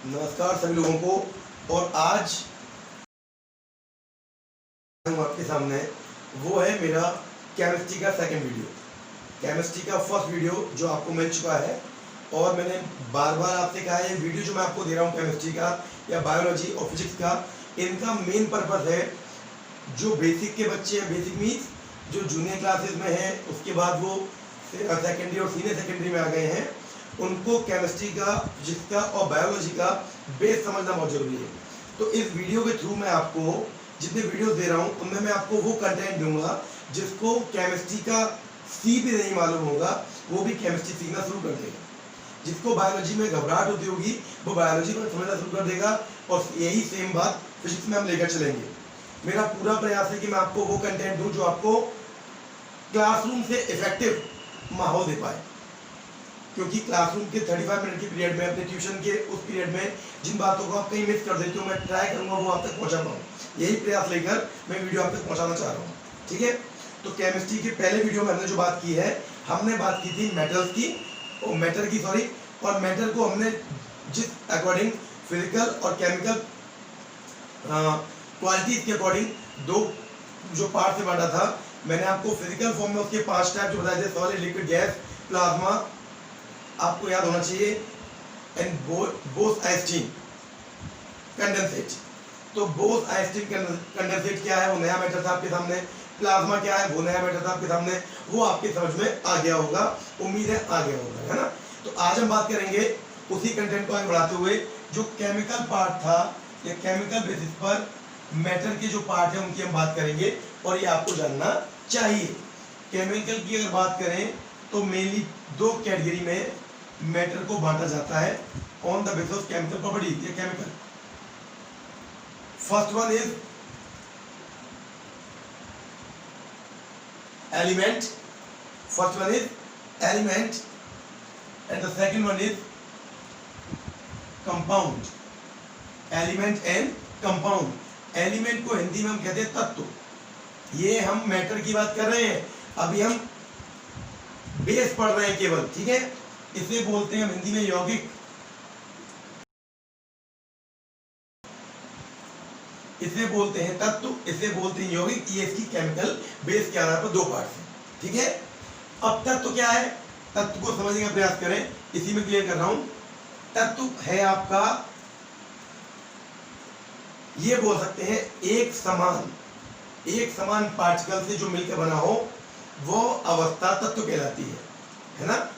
नमस्कार सभी लोगों को। और आज हूँ आपके सामने, वो है मेरा केमिस्ट्री का सेकंड वीडियो। केमिस्ट्री का फर्स्ट वीडियो जो आपको मिल चुका है, और मैंने बार बार आपसे कहा है, ये वीडियो जो मैं आपको दे रहा हूँ केमिस्ट्री का या बायोलॉजी और फिजिक्स का, इनका मेन पर्पस है जो बेसिक के बच्चे हैं, बेसिक मीन्स जो जूनियर क्लासेस में हैं, उसके बाद वो सेकेंडरी और सीनियर सेकेंडरी में आ गए हैं, उनको केमिस्ट्री का, फिजिक्स का और बायोलॉजी का बेस समझना बहुत जरूरी है। तो इस वीडियो के थ्रू मैं आपको जितने वीडियो दे रहा हूँ उनमें मैं आपको वो कंटेंट दूंगा जिसको केमिस्ट्री का सी भी नहीं मालूम होगा, वो भी केमिस्ट्री सीखना शुरू कर देगा। जिसको बायोलॉजी में घबराहट होती होगी वो बायोलॉजी को समझना शुरू कर देगा, और यही सेम बात फिजिक्स में हम लेकर चलेंगे। मेरा पूरा प्रयास है कि मैं आपको वो कंटेंट दूं जो आपको क्लासरूम से इफेक्टिव माहौल दे पाए, क्योंकि क्लासरूम के 35 मिनट के पीरियड में, अपने ट्यूशन के उस पीरियड में जिन बातों को आप कहीं मिस कर देते हो, मैं ट्राई करूंगा वो आप तक पहुंचा पाऊँ। यही प्रयास लेकर मैं वीडियो आप तक पहुंचाना चाह रहा हूँ, ठीक है। तो केमिस्ट्री के पहले वीडियो में हमने जो बात की है, हमने बात की थी मेटल्स की, और मैटर को हमने जिस अकॉर्डिंग फिजिकल और केमिकल क्वालिटीज के अकॉर्डिंग दो जो पार्ट से बांटा था। मैंने आपको फिजिकल फॉर्म में उसके 5 टाइप जो बताए थे, सॉलिड, लिक्विड, गैस, प्लाज्मा, आपको याद होना चाहिए, एंड बोस-आइंस्टीन कंडेंसेट। तो बोस-आइंस्टीन कंडेंसेट क्या है, वो नया मैटर था आपके सामने। प्लाज्मा क्या है, वो नया मैटर था आपके सामने। वो आपके समझ में आ गया होगा, उम्मीद है आ गया होगा, है ना। तो आज हम बात करेंगे उसी कंटेंट को आगे बढ़ाते हुए, जो केमिकल पार्ट था या केमिकल बेसिस पर मैटर के जो पार्ट है उनकी हम बात करेंगे, और ये आपको जानना चाहिए। केमिकल की अगर बात करें तो मेनली 2 कैटेगरी में मैटर को बांटा जाता है on the basis of chemical properties या chemical. First one is element, and the second one is compound. Element and compound. Element को हिंदी में हम कहते हैं तत्व। ये हम मैटर की बात कर रहे हैं, अभी हम बेस पढ़ रहे हैं केवल, ठीक है। इसे बोलते हैं हम हिंदी में यौगिक, इसे बोलते हैं तत्व, इसे बोलते हैं यौगिक। ये इसकी केमिकल बेस के आधार पर 2 पार्ट हैं, ठीक है। अब तत्व क्या है, तत्व को समझने का प्रयास करें, इसी में क्लियर कर रहा हूं। तत्व है आपका, ये बोल सकते हैं एक समान पार्टिकल से जो मिलकर बना हो, वो अवस्था तत्व कहलाती है ना।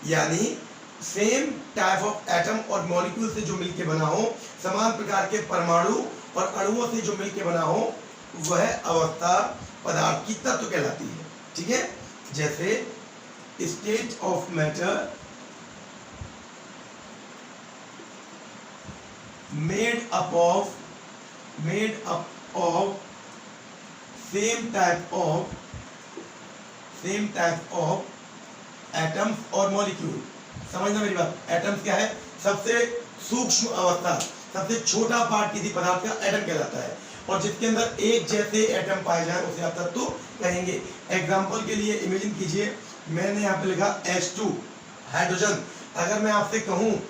यानी सेम टाइप ऑफ एटम और मॉलिक्यूल से जो मिलकर बना हो, समान प्रकार के परमाणु और अणुओं से जो मिलकर बना हो, वह अवस्था पदार्थ की तत्व कहलाती है, ठीक है। जैसे state of matter made up of same type of atoms और मॉलिक्यूल। समझना मेरी बात। एटम्स क्या है, सबसे सूक्ष्म अवस्था, सबसे छोटा पार्ट किसी पदार्थ का एटम कहलाता है, और जिसके अंदर एक जैसे एटम पाए जाए उसे आप तत्व कहेंगे। एग्जांपल के लिए इमेजिन कीजिए, मैंने यहाँ पे लिखा H2 हाइड्रोजन। अगर मैं आपसे कहूँ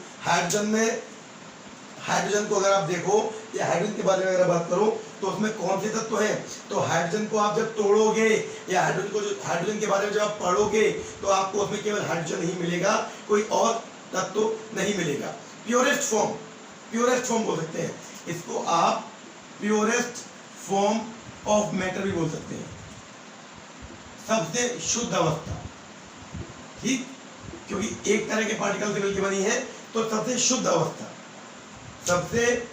हाइड्रोजन को अगर आप देखो या हाइड्रोजन के बारे में अगर बात करो तो उसमें कौन से तत्व हैं, तो हाइड्रोजन को आप जब तोड़ोगे या हाइड्रोजन के बारे में जब आप पढ़ोगे तो आपको उसमें केवल हाइड्रोजन ही मिलेगा, कोई और तत्व नहीं मिलेगा। प्योरेस्ट फॉर्म बोल सकते हैं इसको आप, प्योरेस्ट फॉर्म ऑफ मैटर भी बोल सकते हैं, सबसे शुद्ध अवस्था, ठीक, क्योंकि एक तरह के पार्टिकल से मिलकर बनी है, तो सबसे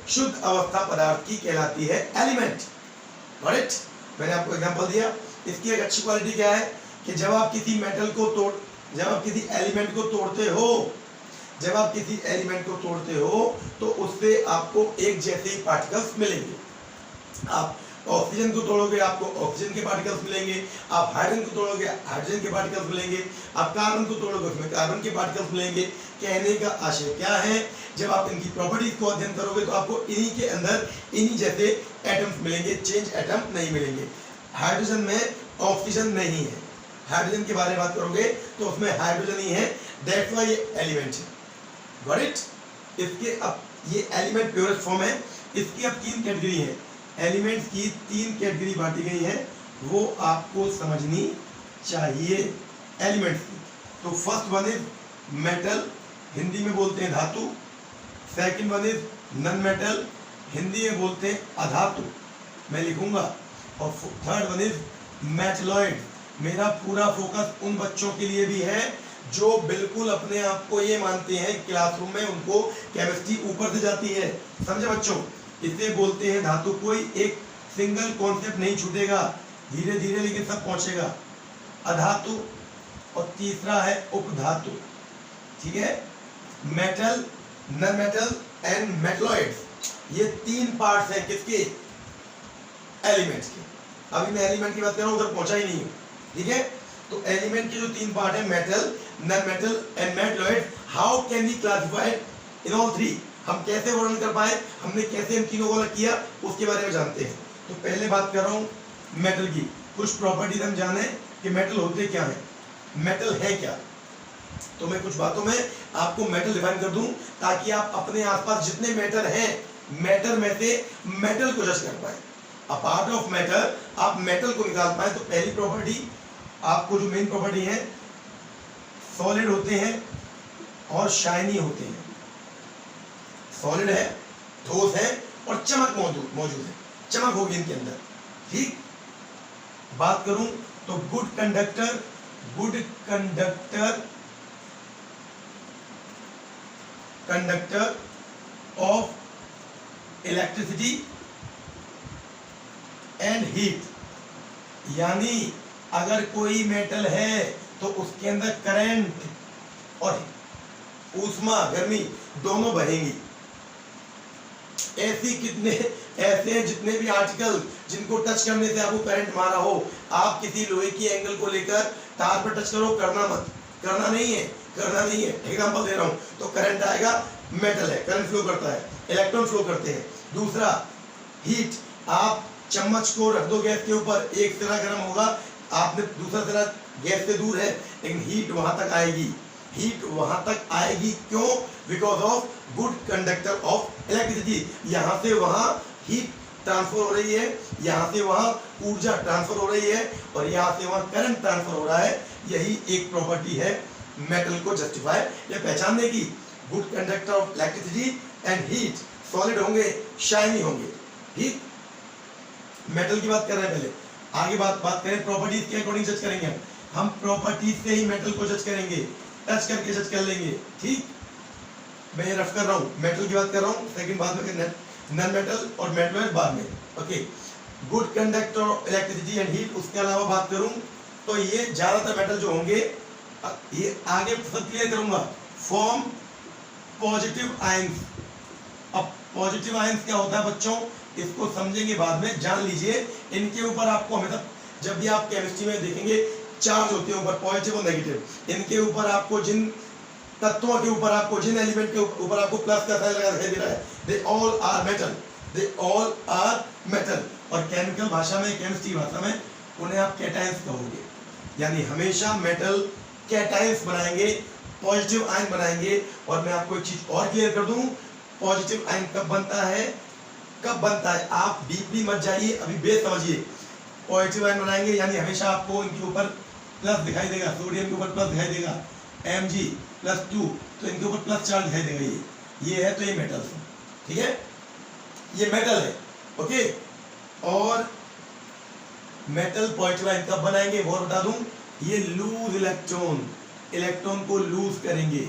शुद्ध अवस्था पदार्थ की कहलाती है एलिमेंट। राइट, मैंने आपको एग्जांपल दिया। इसकी एक अच्छी क्वालिटी क्या है कि जब आप किसी एलिमेंट को तोड़ते हो तो उससे आपको एक जैसे ही पार्टिकल्स मिलेंगे। आप ऑक्सीजन को तोड़ोगे, आपको ऑक्सीजन के पार्टिकल्स मिलेंगे। आप हाइड्रोजन को तोड़ोगे, हाइड्रोजन के पार्टिकल्स मिलेंगे। आप कार्बन को तोड़ोगे, उसमें कार्बन के पार्टिकल्स मिलेंगे। कहने का आशय क्या है, जब आप इनकी प्रॉपर्टीज को अध्ययन करोगे तो आपको इन्हीं के अंदर इन्हीं जैसे एटम्स मिलेंगे, चेंज एटम नहीं मिलेंगे। हाइड्रोजन में ऑक्सीजन नहीं है, हाइड्रोजन के बारे में बात करोगे तो उसमें हाइड्रोजन ही है, दैट्स व्हाई ये एलिमेंट है। Got it? इसके अब ये एलिमेंट प्योरेस्ट फॉर्म है, इसकी अब 3 कैटेगरी है, एलिमेंट्स की 3 कैटेगरी बांटी गई है, वो आपको समझनी चाहिए एलिमेंट्स की। तो first one is metal, Hindi में बोलते हैं धातु। Second one is non metal, Hindi में बोलते हैं अधातु, मैं लिखूंगा। और थर्ड वन इज मेटलॉइड। मेरा पूरा फोकस उन बच्चों के लिए भी है जो बिल्कुल अपने आप को ये मानते हैं क्लासरूम में उनको केमिस्ट्री ऊपर से जाती है, समझे बच्चों। इसे बोलते हैं धातु, कोई एक सिंगल कॉन्सेप्ट नहीं छूटेगा, धीरे धीरे लेकिन सब पहुंचेगा। अधातु और तीसरा है उपधातु, ठीक है। Metal, non metal and metalloids, ये 3 पार्ट्स हैं किसके, एलिमेंट्स के। अभी मैं एलिमेंट की बात कर रहा हूं, उधर पहुंचा ही नहीं हूं, ठीक है। तो एलिमेंट के जो 3 पार्ट है, metal, non metal and metalloid, how can we classified in all 3, हम कैसे वर्णन कर पाए, हमने कैसे इन तीनों को अलग किया, उसके बारे में जानते हैं। तो पहले बात कर रहा हूं मेटल की। कुछ प्रॉपर्टीज हम जाने कि मेटल होते क्या है, मेटल है क्या। तो मैं कुछ बातों में आपको मेटल डिफाइन कर दूं ताकि आप अपने आसपास जितने मैटर हैं, मैटर में से मेटल को जज कर पाए। अ पार्ट ऑफ मैटर, आप मेटल को निकाल पाए। तो पहली प्रॉपर्टी आपको जो मेन प्रॉपर्टी है, सॉलिड होते हैं और शाइनी होते हैं। सॉलिड है, ठोस है और चमक मौजूद है, चमक होगी इनके अंदर, ठीक। बात करूं तो good conductor of electricity and heat, यानी अगर कोई मेटल है तो उसके अंदर करंट और ऊष्मा, गर्मी दोनों बहेंगी। ऐसे जितने भी आर्टिकल जिनको टच करने से आपको करंट मारा हो, आप किसी लोहे की एंगल को लेकर तार पर टच करो, करना नहीं है। एग्जांपल दे रहा हूं, तो करंट आएगा, मेटल है, करंट फ्लो करता है, इलेक्ट्रॉन फ्लो करते हैं। दूसरा हीट, आप चम्मच को रख दो गैस के ऊपर, एक सिरा गर्म होगा, आपने दूसरा सिरा गैस से दूर है, लेकिन हीट वहां तक आएगी। क्यों? Because of good conductor of electricity. यहाँ से वहां हीट ट्रांसफर हो रही है, यहाँ से वहां ऊर्जा ट्रांसफर हो रही है और यहाँ से वहां करंट ट्रांसफर हो रहा है। यही एक प्रॉपर्टी है मेटल को जस्टिफाई या पहचानने की। Good conductor of electricity and heat, solid होंगे, शाइनी होंगे, ठीक। मेटल की बात कर रहे हैं पहले, आगे बात करें प्रॉपर्टीज के अकॉर्डिंग जज करेंगे हम प्रॉपर्टीज से ही मेटल को जज करेंगे, टच करके जज कर लेंगे, ठीक। मैं ये रफ कर रहा हूँ, मेटल की बात कर रहा हूँ, सेकंड बात में नॉन मेटल और मेटल बाद में, okay. Good conductor of electricity and heat, उसके अलावा बात करूँ तो ये ज्यादातर मेटल जो होंगे, ये आगे सब क्लियर करूंगा, फॉर्म पॉजिटिव आयंस। अब पॉजिटिव आयंस क्या होता है बच्चों, इसको समझेंगे बाद में, जान लीजिए। इनके ऊपर आपको हमेशा, जब भी आप केमिस्ट्री में देखेंगे, चार्ज होते हैं ऊपर, पॉजिटिव और नेगेटिव। इनके ऊपर आपको जिन तत्वों के ऊपर, आपको जिन एलिमेंट के ऊपर आपको प्लस का साइन लगा दिखाई दे रहा है, दे ऑल आर मेटल। और केमिकल भाषा में, केमिस्ट्री भाषा में उन्हें आप कैटायंस कहोगे, यानी हमेशा मेटल कैटायंस बनाएंगे, पॉजिटिव आयन बनाएंगे। और मैं आपको एक चीज और क्लियर कर दूं, पॉजिटिव आयन कब बनता है, आप डीपली मत जाइए, अभी बेस समझिए। पॉजिटिव आयन बनाएंगे यानी हमेशा आपको इनके ऊपर प्लस दिखाई देगा, सोडियम के ऊपर प्लस दिखाई देगा, Mg+2, तो इनके ऊपर प्लस चार्ज दिखाई देगा। ये है, तो ये मेटल है, ठीक है, ये मेटल है, ओके। और मेटल पॉजिटिव आयन कब बनाएंगे वो बता दूं, ये लूज इलेक्ट्रॉन को लूज करेंगे,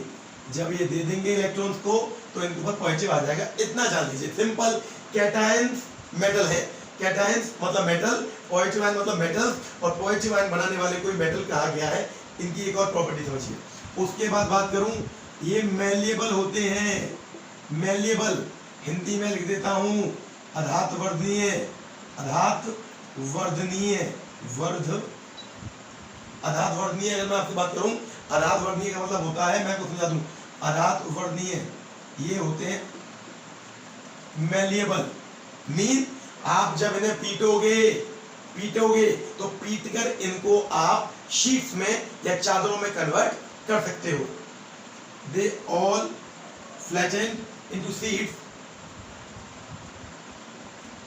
जब ये दे देंगे इलेक्ट्रॉन्स को तो इनके ऊपर पॉजिटिव आ जाएगा। इतना जान लीजिए, सिंपल। कैटायंस मेटल है, कैटायंस मतलब मेटल, पॉजिटिव आयन मतलब मेटल्स, और पॉजिटिव आयन बनाने वाले कोई मेटल कहा गया है। इनकी एक और प्रॉपर्टी समझिए। उसके बाद बात करूं, ये मेलिएबल होते हैं, मेलिएबल हिंदी में लिख देता हूं, अधातवर्धनीय अगर मैं आपसे बात करूं, अधातवर्धनीय का मतलब होता है, मैं आपको समझा दूं, अधातवर्धनीय ये होते हैं मेलिएबल। मीन आप जब इन्हें पीटोगे तो पीटकर इनको आप शीट्स में या चादरों में कन्वर्ट कर सकते हो। They all flattened into sheets,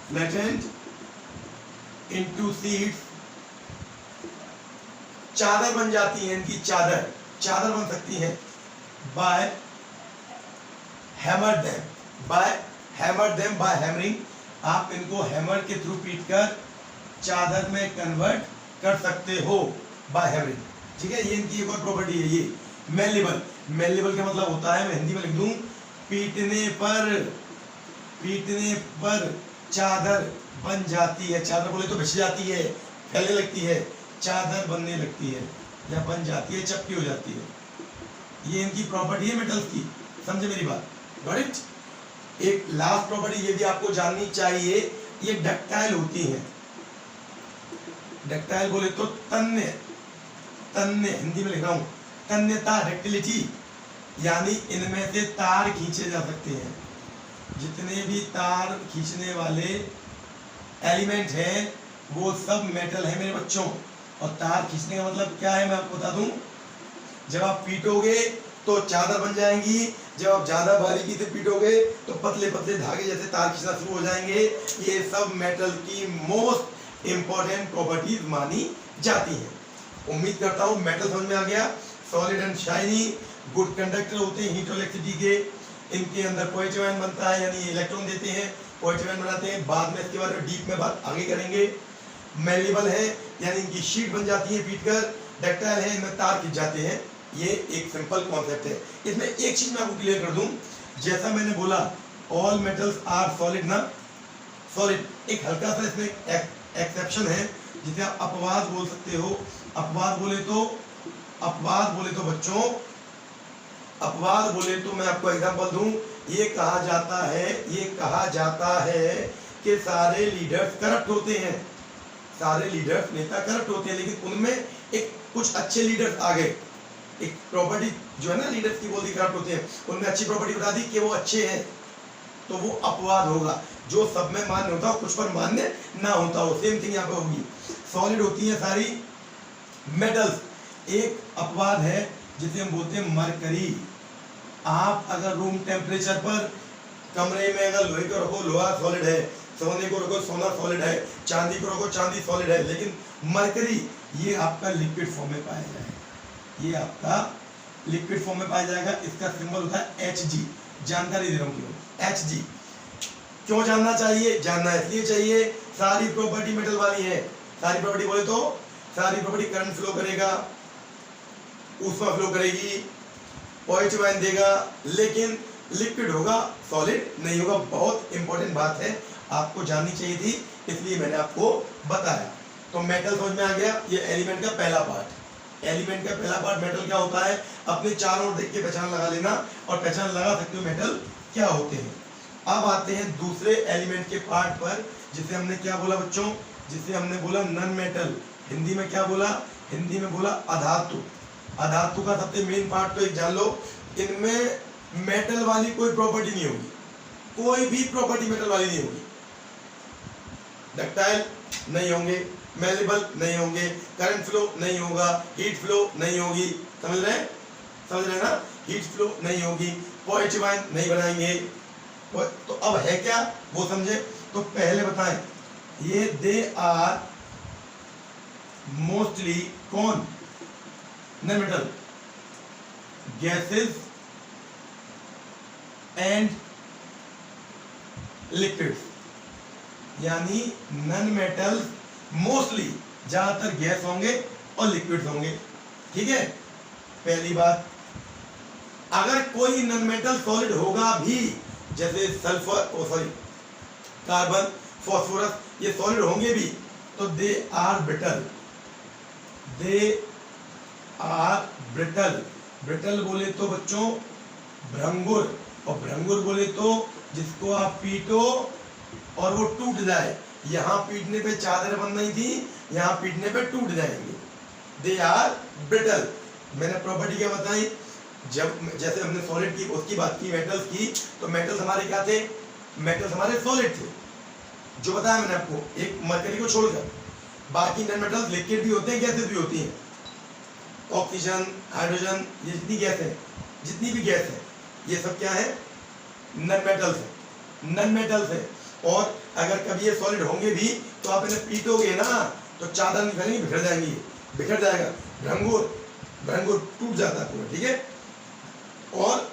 flattened into sheets, चादर बन जाती है इनकी, चादर बन सकती है by hammer them, by hammering, आप इनको हैमर के थ्रू पीट कर चादर में कन्वर्ट कर सकते हो by hammering। ठीक है, ये इनकी एक और प्रॉपर्टी है। ये मेलेबल का मतलब होता है, मैं हिंदी में लिख दूं, पीटने पर चादर बन जाती है। चादर बोले तो बिछ जाती है, फैलने लगती है, चादर बनने लगती है या बन जाती है, चपटी हो जाती है। ये इनकी प्रॉपर्टी है मेटल्स की, समझे मेरी बात? Got it? एक लास्ट प्रॉपर्टी ये भी आपको जाननी चाहिए, ये डक्टाइल होती है। डक्टाइल बोले तो तन्य, हिंदी में लिख रहा हूं, तन्यता, डक्टिलिटी, यानी इनमें से तार खींचे जा सकते हैं। जितने भी तार खींचने वाले एलिमेंट हैं वो सब मेटल है मेरे बच्चों। और तार खींचने का मतलब क्या है मैं आपको बता दूं, जब आप पीटोगे तो चादर बन जाएंगी, जब आप ज्यादा बारीकी से पीटोगे तो पतले पतले धागे जैसे तार खींचना शुरू हो जाएंगे। ये सब मेटल की मोस्ट इंपॉर्टेंट प्रॉपर्टीज मानी जाती हैं। उम्मीद करता हूँ मेटल समझ में आ गया। Solid and shiny, good conductor होते हैं हीट और इलेक्ट्रिसिटी के। इनके अंदर पॉजिटिव आयन बनता है, यानी इलेक्ट्रॉन देते हैं, पॉजिटिव आयन बनाते हैं। बाद में इसके बारे में डीप में बात आगे करेंगे। मेलेबल है, यानी इनकी शीट बन जाती है पीट कर। डक्टाइल है, इनमें तार खिंच जाते हैं। ये एक सिंपल कॉन्सेप्ट है। इसमें एक चीज मैं आपको क्लियर कर दूं, जैसा मैंने बोला ऑल मेटल्स आर सॉलिड ना, सॉलिड, एक हल्का सा इसमें एक्सेप्शन है जिसे आप अपवाद बोल सकते हो। अपवाद बोले तो बच्चों, अपवाद बोले तो मैं आपको एग्जांपल दूं, ये कहा जाता है कि सारे लीडर्स करप्ट होते हैं, सारे लीडर्स नेता करप्ट होते हैं, लेकिन उनमें एक कुछ अच्छे लीडर्स आ गए। एक प्रॉपर्टी जो है ना लीडर्स की बोलती करप्ट होते हैं, उनमें अच्छी प्रॉपर्टी बता दी कि वो अच्छे हैं, तो वो अपवाद होगा। जो सब में मान्य होता हो कुछ पर मान्य ना होता हो, सेम थिंग यहाँ पे होगी। सॉलिड होती है सारी मेटल्स। एक अपवाद है जिसे हम बोलते हैं मरकरी। आप अगर रूम टेम्परेचर पर कमरे में अगर लोहे को रखो, लोहा सॉलिड है, सोने को रखो, सोना सॉलिड है, चांदी को रखो, चांदी सॉलिड है, लेकिन मरकरी ये आपका लिक्विड फॉर्म में पाया जाएगा, ये आपका लिक्विड फॉर्म में पाया जाएगा। इसका सिंबल होता है Hg। जानकारी दे रहा हूँ क्यों Hg, क्यों जानना चाहिए? जानना इसलिए चाहिए, सारी प्रॉपर्टी मेटल वाली है। सारी प्रॉपर्टी बोले तो सारी प्रॉपर्टी करंट फ्लो करेगा, ऊष्मा फ्लो करेगी, पॉजिटिव आयन देगा, लेकिन लिक्विड होगा, सॉलिड नहीं होगा। बहुत इंपॉर्टेंट बात है, आपको जाननी चाहिए थी, इसलिए मैंने आपको बताया। तो मेटल समझ में आ गया। ये एलिमेंट का पहला पार्ट। एलिमेंट का पहला पार्ट मेटल क्या होता है, अपने चारों ओर देख के पहचान लगा लेना, और पहचान लगा सकते हो मेटल क्या होते हैं। अब आते हैं दूसरे एलिमेंट के पार्ट पर, जिसे हमने क्या बोला बच्चों, जिसे हमने बोला नॉन मेटल। हिंदी में क्या बोला? हिंदी में बोला अधातु। अधातु का सबसे मेन पार्ट तो एक जान लो, इनमें मेटल वाली कोई प्रॉपर्टी नहीं होगी, कोई भी प्रॉपर्टी मेटल वाली नहीं होगी। डक्टाइल नहीं होंगे, मेलेबल नहीं होंगे, करंट फ्लो नहीं होगा, हीट फ्लो नहीं होगी। समझ रहे ना? हीट फ्लो नहीं होगी, पॉजिटिव आयन नहीं बनाएंगे। तो अब है क्या वो समझे। तो पहले बताएं, ये दे आर मोस्टली कौन? Non metal gases and liquids, यानी नॉन मेटल मोस्टली ज्यादातर गैस होंगे और लिक्विड्स होंगे। ठीक है, पहली बात। अगर कोई नॉन मेटल सॉलिड होगा भी, जैसे सल्फर कार्बन, फास्फोरस, ये सॉलिड होंगे भी, तो दे आर ब्रिटल। ब्रिटल बोले तो बच्चों भंगुर, और भंगुर बोले तो जिसको आप पीटो और वो टूट जाए। यहाँ पीटने पे चादर बन रही थी, यहाँ पीटने पे टूट जाएंगे। They are brittle. मैंने प्रॉपर्टी क्या बताई, जब जैसे हमने सॉलिड की उसकी बात की, मेटल्स की, तो मेटल्स हमारे क्या थे? मेटल्स हमारे सॉलिड थे, जो बताया मैंने आपको, एक मरकरी को छोड़कर। बाकी नॉन मेटल्स लिक्विड भी होते हैं, गैसेस भी होती हैं। ऑक्सीजन, हाइड्रोजन, ये जितनी गैस है, जितनी भी गैस है, ये सब क्या है? नन मेटल्स है, नन मेटल्स है। और अगर कभी ये सॉलिड होंगे भी तो आप इन्हें पीटोगे ना तो चादर निकलेंगी, बिखर जाएंगी, बिखर जाएगा, भ्रंगुर भ्रंगुर टूट जाता है पूरा, ठीक है। और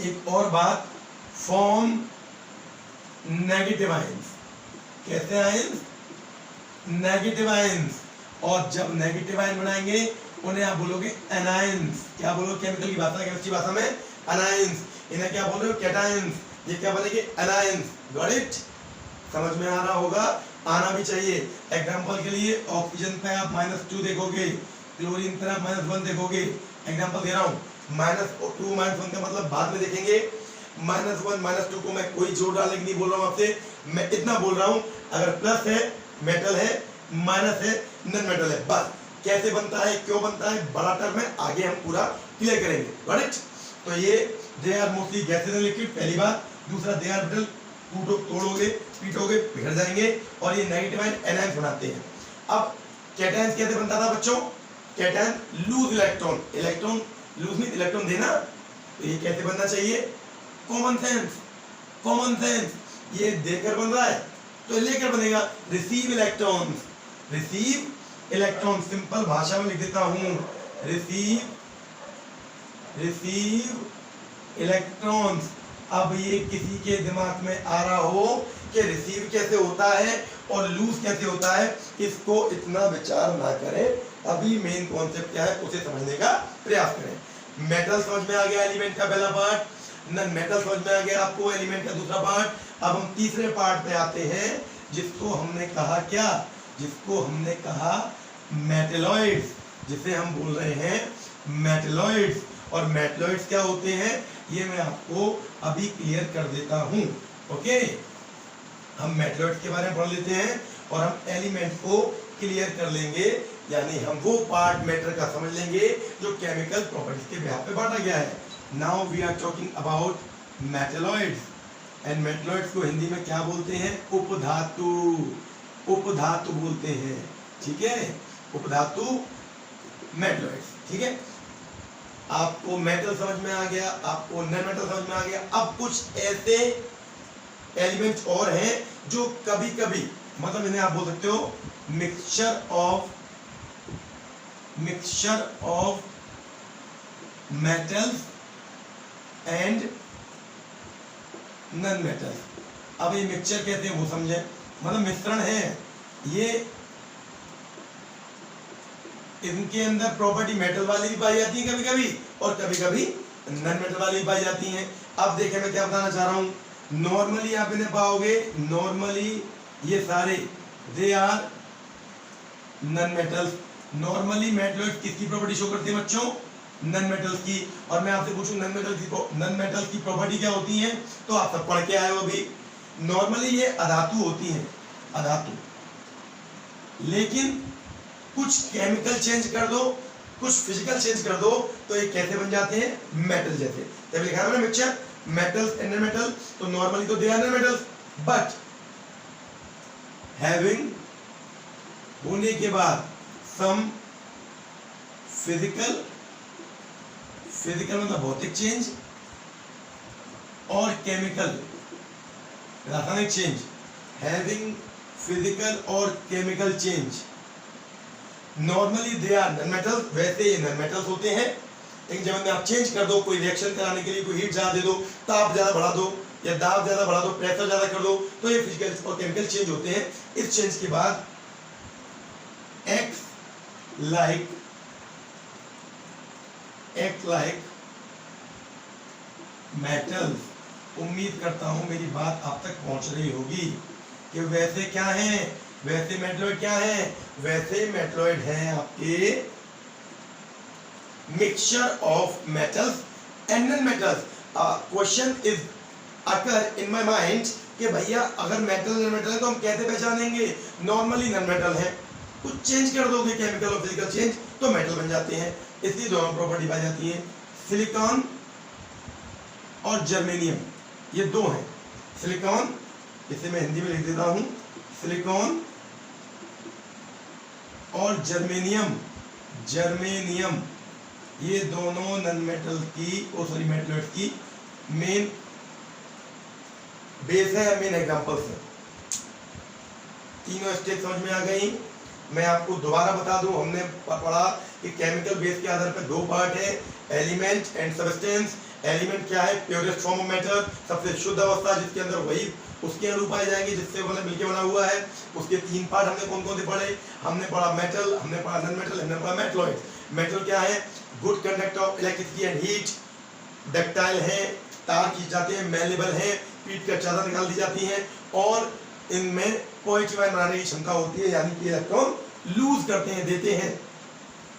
एक और बात, फॉर्म नेगेटिव आयंस। कैसे आयंस? Negative ions. और जब नेगेटिव आयन बनाएंगे उन्हें आप बोलोगे एनायंस। क्या बोलोगे केमिकल की भाषा, केमिस्ट्री भाषा में? एनायंस। इन्हें क्या बोल रहे हो? कैटायंस। ये क्या बनेंगे? एनायंस। Got it? समझ में आ रहा होगा, आना भी चाहिए। एग्जांपल के लिए ऑक्सीजन पे आप -2 देखोगे, क्लोरीन पे आप -1 देखोगे। एग्जांपल दे रहा हूँ, -2 -1 का मतलब बाद में देखेंगे। -1 -2 को मैं कोई जोड़ डालने की नहीं बोल रहा हूँ आपसे, मैं इतना बोल रहा हूँ अगर प्लस है मेटल है, माइनस है नॉन मेटल है। बस कैसे बनता है, क्यों बनता है, बड़ा टर्म है, आगे हम पूरा क्लियर करेंगे। Got it? तो ये they are mostly gases and liquid, पहली बात। दूसरा, दे आर मेटल, तोड़ोगे पीटोगे बिखर जाएंगे। और ये नेगेटिव आयन एनायंस बनाते हैं। अब कैटायंस कैसे बनता था बच्चों? Cation loose electron, electron lose नहीं, इलेक्ट्रॉन देना। तो ये कैसे बनना चाहिए? Common sense, common sense. ये देकर बन रहा है तो लेकर बनेगा। Receive electron, receive electron, simple भाषा में लिख देता हूं, रिसीव इलेक्ट्रॉन्स। अब ये किसी के दिमाग में आ रहा हो कि रिसीव कैसे होता है और लूज कैसे होता है, इसको इतना विचार ना करें। अभी मेन कॉन्सेप्ट क्या है उसे समझने का प्रयास करें। मेटल समझ में आ गया, एलिमेंट का पहला पार्ट। नॉन मेटल समझ में आ गया आपको, एलिमेंट का दूसरा पार्ट। अब हम तीसरे पार्ट पे आते हैं, जिसको हमने कहा क्या? जिसको हमने कहा मेटलॉइड्स, जिसे हम बोल रहे हैं मेटलॉइड्स। और मेटलॉइड्स क्या होते हैं ये मैं आपको अभी क्लियर कर देता हूं। ओके, हम मेटलॉइड्स के बारे में पढ़ लेते हैं और हम एलिमेंट को क्लियर कर लेंगे, यानी हम वो पार्ट मैटर का समझ लेंगे जो केमिकल प्रॉपर्टीज के बिहाफ पे बांटा गया है। Now we are talking about metalloids. And metalloids को हिंदी में क्या बोलते हैं? उपधातु, उपधातु बोलते हैं, ठीक है। उपधातु मेटलॉइड्स, ठीक है। आपको मेटल समझ में आ गया, आपको नॉन मेटल समझ में आ गया। अब कुछ ऐसे एलिमेंट्स और हैं जो कभी कभी, मतलब इन्हें आप बोल सकते हो mixture of metals and non metals. अब ये मिक्सचर कहते हैं वो समझे, मतलब मिश्रण है ये। इनके अंदर प्रॉपर्टी मेटल वाली भी पाई जाती है कभी कभी, और कभी कभी नॉन मेटल वाली भी पाई जाती हैं। अब देखें मैं क्या बताना चाह रहा हूं। नॉर्मली आप इन्हें पाओगे, नॉर्मली ये सारे they are non metals. Normally metalloid किसकी प्रॉपर्टी शो करती है बच्चों? नॉन मेटल्स की। और मैं आपसे पूछूं नॉन मेटल्स की प्रॉपर्टी क्या होती है, तो आप सब पढ़ के आए हो अभी। नॉर्मली ये अधातु होती हैं, अधातु। लेकिन कुछ केमिकल चेंज कर दो, कुछ फिजिकल चेंज कर दो तो ये कैसे बन जाते हैं? मेटल जैसे। तब लिखा है ना mixture metals and non metal. तो नॉर्मली तो they are non metals, but having होने के बाद सम फिजिकल मतलब भौतिक चेंज और केमिकल रासायनिक चेंज। हैविंग फिजिकल और chemical change. Normally they are non metals, वैसे ये नॉन मेटल्स होते हैं। लेकिन जब में आप चेंज कर दो, कोई रिएक्शन कराने के लिए कोई हीट ज्यादा दे दो, ताप ज्यादा बढ़ा दो या दाब ज्यादा बढ़ा दो, प्रेशर ज्यादा कर दो, तो ये फिजिकल और केमिकल चेंज होते हैं। इस चेंज के बाद एक्ट लाइक मेटल्स। उम्मीद करता हूं मेरी बात आप तक पहुंच रही होगी कि वैसे क्या है, वैसे मेटलॉइड क्या है? वैसे मेटलॉइड हैं आपके mixture of metals and non metals. Question is occur in my mind कि भैया अगर मेटल नॉन मेटल है तो हम कैसे पहचानेंगे? नॉर्मली नॉन मेटल है, कुछ चेंज कर दोगे केमिकल और फिजिकल चेंज तो मेटल बन जाते हैं। इसलिए दोनों प्रॉपर्टी पाई जाती है। सिलिकॉन और जर्मेनियम ये दो हैं। सिलिकॉन, इसे मैं हिंदी में लिख देता हूं, सिलिकॉन और जर्मेनियम ये दोनों नॉन मेटल की मेटलॉइड की मेन बेस है, मेन एग्जांपल्स हैं। तीनों स्टेप समझ में आ गई। मैं आपको दोबारा बता दूं, हमने पढ़ा कि केमिकल बेस के आधार पर दो पार्ट है, एलिमेंट एंड सब्सटेंस। एलिमेंट क्या है? प्योरेस्ट फॉर्म ऑफ मैटर, सबसे शुद्ध अवस्था जिसके अंदर वही उसके अनुरूप पाए जाएंगे जिससे मतलब मिलके बना हुआ है। उसके तीन पार्ट हमने कौन कौन से पढ़े? हमने पढ़ा मेटल, हमने पढ़ा नॉन मेटल, हमने पढ़ा मेटलॉइड। मेटल क्या है? Good conductor of electricity and heat, ductile है, तार खींच जाते हैं, मेलेबल है, पीट कर चादर निकाल दी जाती है, और इनमें पॉजिटिव आयन बनाने की क्षमता होती है, यानी कि इलेक्ट्रॉन लूज करते हैं, देते हैं।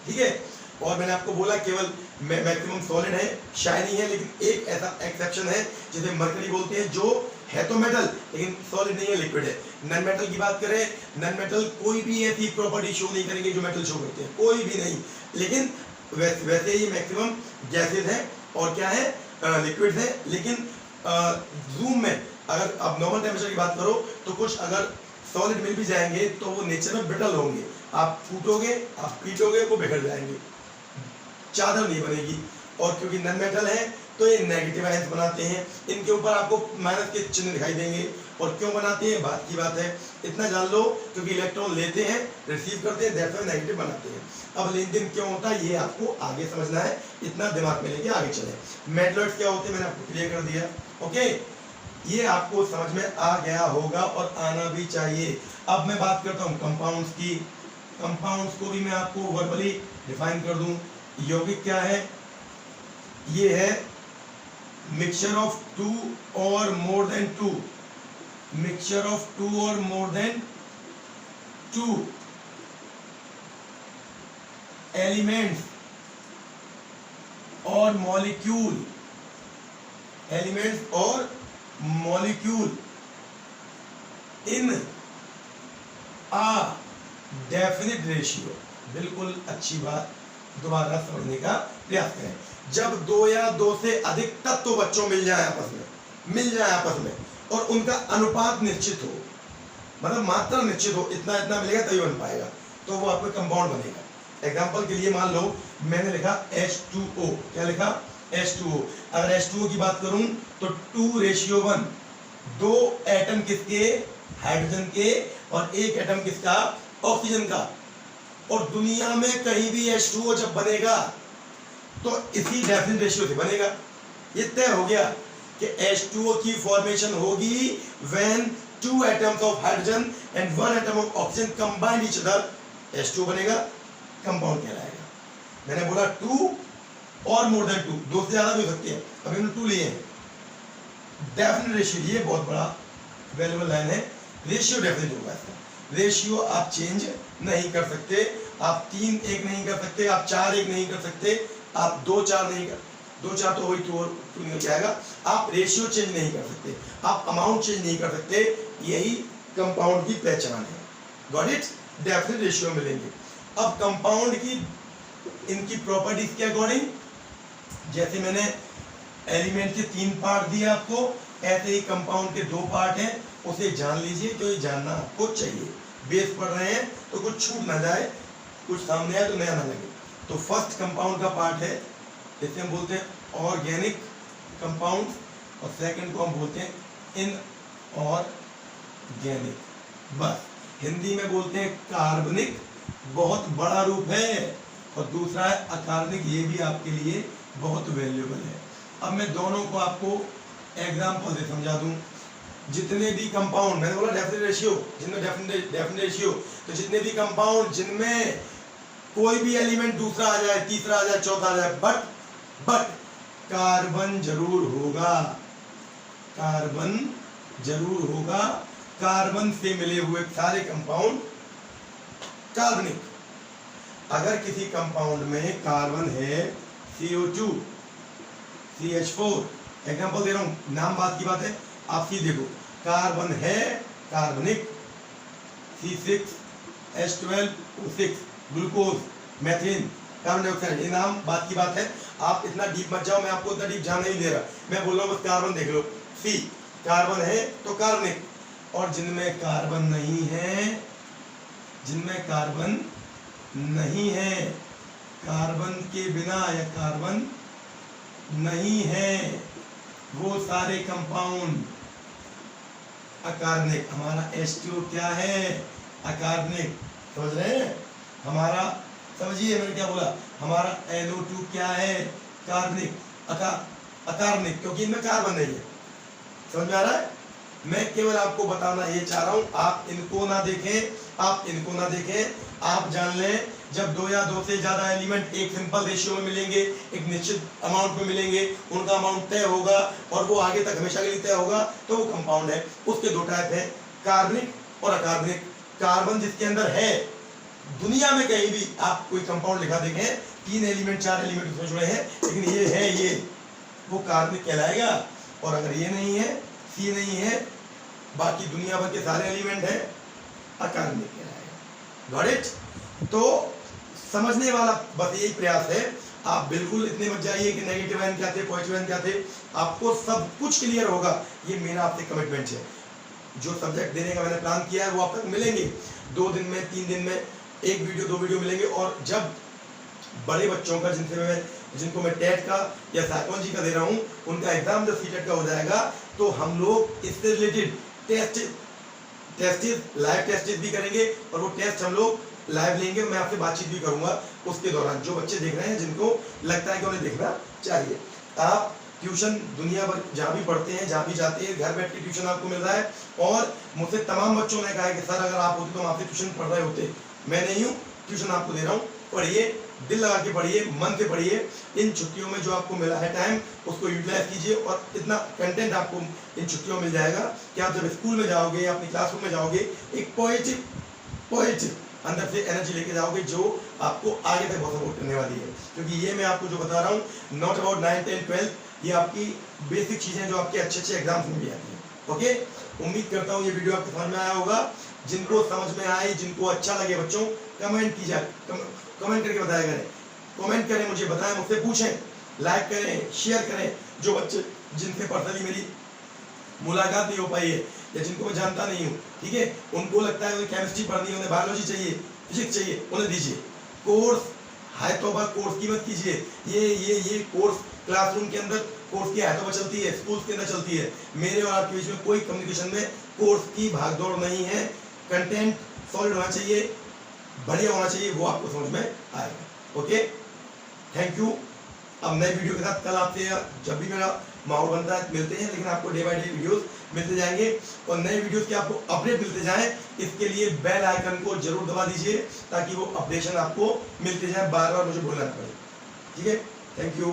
ठीक है। और मैंने आपको बोला केवल मैक्सिमम सॉलिड है, शाइनी है, लेकिन एक ऐसा एक्सेप्शन है जिसे मरकरी बोलते हैं, जो है तो मेटल लेकिन सॉलिड नहीं है, लिक्विड है। नॉन मेटल की बात करें, नॉन मेटल कोई भी ऐसी प्रॉपर्टी शो नहीं करेंगे जो मेटल शो करते हैं, कोई भी नहीं। लेकिन वैसे ही मैक्सिमम गैसेज है और क्या है? लिक्विड है। लेकिन जूम में अगर आप नॉर्मल टेम्परेचर की बात करो तो कुछ अगर सॉलिड मिल भी जाएंगे तो वो नेचर में ब्रिटल होंगे, आप फूटोगे, आप पीटोगे, वो बिखर जाएंगे, चादर नहीं बनेगी। और क्योंकि नॉन मेटल है तो ये नेगेटिव आयंस बनाते हैं, इनके ऊपर आपको माइनस के चिन्ह दिखाई देंगे। और क्यों बनाते हैं, बात की बात है, इतना जान लो, क्योंकि इलेक्ट्रॉन लेते हैं, रिसीव करते हैं, दैट्स व्हाई नेगेटिव बनाते हैं। अब लेन देन क्यों होता है ये आपको आगे समझना है, इतना दिमाग में लेके आगे चले। मेटलॉइड्स क्या होते हैं मैंने आपको क्लियर कर दिया। ओके, ये आपको समझ में आ गया होगा और आना भी चाहिए। अब मैं बात करता हूँ कंपाउंड्स की। कंपाउंड्स को भी मैं आपको वर्बली डिफाइन कर दूं। यौगिक क्या है? ये है मिक्सचर ऑफ टू और more than two, mixture of two और मोर देन टू एलिमेंट्स और मॉलिक्यूल, एलिमेंट्स और molecule in a definite ratio. बिल्कुल अच्छी बात, दोबारा समझने का प्रयास करें। जब दो या दो से अधिक तत्व बच्चों मिल जाए आपस में और उनका अनुपात निश्चित हो, मतलब मात्रा निश्चित हो, इतना इतना मिलेगा तभी बन पाएगा, तो वो आपका कंपाउंड बनेगा। एग्जांपल के लिए मान लो मैंने लिखा H2O, क्या लिखा? H2O। अगर H2O की बात करूं तो 2:1, दो एटम किसके? हाइड्रोजन के, और एक एटम किसका? ऑक्सीजन का। और दुनिया में कहीं भी H2O जब बनेगा तो इसी डेफिनेट रेशियो से बनेगा। ये तय हो गया कि H2O की फॉर्मेशन होगी when 2 atoms of hydrogen and 1 atom of oxygen combined each other, H2O बनेगा, कंपाउंड कहलाएगा। मैंने बोला 2 और मोर देन 2, दो से ज्यादा भी हो सकते हैं, अभी हमने 2 लिए हैं। डेफिनेट रेशियो, ये बहुत बड़ा वैल्यूएबल लाइन है। रेशियो डेफिनेट होगा इसका। रेशियो आप चेंज नहीं कर सकते, आप 3:1 नहीं कर सकते, आप 4:1 नहीं कर सकते, आप 2:4 नहीं कर, 2:4 तो वही 2 और 2 निकल जाएगा। आप रेशियो चेंज नहीं कर सकते, आप अमाउंट चेंज नहीं कर सकते, यही कंपाउंड की पहचान है। Got it? डेफिनेट रेशियो मिलेंगे। अब कंपाउंड की इनकी प्रॉपर्टीज के अकॉर्डिंग, जैसे मैंने एलिमेंट के 3 पार्ट दिए आपको, ऐसे ही कंपाउंड के 2 पार्ट हैं, उसे जान लीजिए, तो ये जानना आपको चाहिए। बेस पढ़ रहे हैं तो कुछ छूट ना जाए, कुछ सामने आए तो नया ना लगे। तो फर्स्ट कंपाउंड का पार्ट है, जैसे हम बोलते हैं ऑर्गेनिक कंपाउंड, और सेकंड को हम बोलते हैं इनऑर्गेनिक। बस हिंदी में बोलते हैं कार्बनिक, बहुत बड़ा रूप है, और दूसरा है अकार्बनिक, ये भी आपके लिए बहुत वैल्यूएबल है। अब मैं दोनों को आपको एग्जाम्पल से समझा दूं। जितने भी कंपाउंड, मैंने बोला डेफिनेट रेशियो, जिनमें डेफिनेट रेशियो, तो जितने भी कंपाउंड जिनमें कोई भी एलिमेंट दूसरा आ जाए, तीसरा आ जाए, चौथा आ जाए, बट कार्बन जरूर होगा, कार्बन जरूर होगा। कार्बन से मिले हुए सारे कंपाउंड कार्बनिक। अगर किसी कंपाउंड में कार्बन है CO2, CH4, एग्जांपल दे रहा हूं, नाम बात की बात है, आप सी देखो, कार्बन है कार्बनिक, C6H12O6, ग्लूकोज, मेथिन, कार्बन डाइऑक्साइड, ये नाम बात की बात है। आप इतना डीप मत जाओ, मैं आपको इतना डीप जान नहीं दे रहा, मैं बोल रहा हूँ बस कार्बन देख लो। सी कार्बन है तो कार्बनिक, और जिनमें कार्बन नहीं है, जिनमें कार्बन नहीं है, कार्बन के बिना या कार्बन नहीं है, वो सारे कंपाउंड अकार्बनिक। हमारा H2O क्या है? अकार्बनिक। समझ रहे हैं? हमारा समझिए मैंने क्या बोला, हमारा NO2 क्या है? कार्बनिक। अकार्बनिक, क्योंकि इनमें कार्बन नहीं है। समझ में आ रहा है? मैं केवल आपको बताना ये चाह रहा हूं, आप इनको ना देखें, आप इनको ना देखें, आप जान लें जब दो या दो से ज्यादा एलिमेंट एक सिंपल रेशियो में मिलेंगे, एक निश्चित अमाउंट में मिलेंगे, उनका अमाउंट तय होगा और वो आगे तक हमेशा के लिए तय होगा, तो वो कंपाउंड है। उसके दो टाइप है, कार्बनिक और अकार्बनिक। कार्बन जिसके अंदर है, दुनिया में कहीं भी आप कोई कंपाउंड लिखा देखें, 3 एलिमेंट 4 एलिमेंट उसमें जुड़े हैं, लेकिन ये है, ये वो कार्बनिक कहलाएगा। और अगर ये नहीं है, सी नहीं है, बाकी दुनिया भर के सारे एलिमेंट हैं, अकार्बनिक कहलाएगा। Got it? तो समझने वाला बस यही प्रयास है। आप बिल्कुल इतने मत जाइए कि नेगेटिव आयन क्या थे, पॉजिटिव आयन क्या थे, आपको सब कुछ क्लियर होगा। ये मेरा आपसे कमिटमेंट है। जो सब्जेक्ट देने का मैंने प्लान किया है वो आप तक मिलेंगे 2 दिन में, 3 दिन में, 1 वीडियो 2 वीडियो मिलेंगे। और जब बड़े बच्चों का जिनको मैं टेट का या साइकोलॉजी का दे रहा हूँ, उनका एग्जाम जब सीटेट का हो जाएगा, तो हम लोग इससे रिलेटेड लाइव टेस्ट भी करेंगे और वो टेस्ट हम लोग लाइव लेंगे। मैं आपसे बातचीत भी करूंगा उसके दौरान। जो बच्चे देख रहे हैं, जिनको लगता है कि उन्हें देखना चाहिए, आप ट्यूशन दुनिया भर जहाँ भी पढ़ते हैं, जहाँ भी जाते हैं, घर बैठ के ट्यूशन आपको मिल रहा है। और मुझसे तमाम बच्चों ने कहा है कि सर अगर आप होते तो हम आपसे ट्यूशन पढ़ रहे होते। मैं नहीं हूँ, ट्यूशन आपको दे रहा हूँ। पढ़िए, दिल लगा के पढ़िए, मन से पढ़िए। इन छुट्टियों में जो आपको मिला है टाइम, उसको यूटिलाइज कीजिए और इतना कंटेंट आपको इन छुट्टियों में मिल जाएगा कि आप जब स्कूल में जाओगे या अपनी क्लासरूम में जाओगे, एक पॉजिटिव अंदर से एनर्जी लेके जाओगे, जो आपको आगे तक बहुत सपोर्ट करने वाली है। क्योंकि ये मैं आपको जो बता रहा हूँ, नॉट अबाउट 9, 10, 12, ये आपकी बेसिक चीजें जो आपके अच्छे एग्जाम्स में भी आती है। ओके, उम्मीद करता हूँ ये वीडियो आपको समझ में आया होगा। जिनको समझ में आए, जिनको अच्छा लगे, बच्चों कमेंट कीजिए, कमेंट करके बताया करें, कमेंट करें, मुझे बताएं, मुझसे पूछें, लाइक करें, शेयर करें। जो बच्चे जिनसे पर्सनली मेरी मुलाकात नहीं हो पाई है या जिनको मैं जानता नहीं हूँ, ठीक है, उनको लगता है उन्हें केमिस्ट्री पढ़नी है, उन्हें बायोलॉजी चाहिए, फिजिक्स चाहिए, उन्हें दीजिए। कोर्स है तो कोर्स की मत कीजिए। ये कोर्स क्लासरूम के अंदर कोर्स की है तो चलती है, स्कूल के अंदर चलती है। मेरे और आपके बीच में कोई कम्युनिकेशन में कोर्स की भागदौड़ नहीं है। कंटेंट सॉलिड होना चाहिए, बढ़िया होना चाहिए, वो आपको समझ में आएगा। Okay, thank you. अब नए वीडियो के साथ कल आपसे जब भी मेरा माहौल बनता है मिलते हैं, लेकिन आपको डे बाय डे वीडियोस मिलते जाएंगे और नए वीडियोस के आपको अपडेट मिलते जाएं। इसके लिए बेल आइकन को जरूर दबा दीजिए ताकि वो अपडेशन आपको मिलते जाए, बार बार मुझे बोलना ना पड़े। ठीक है, थैंक यू।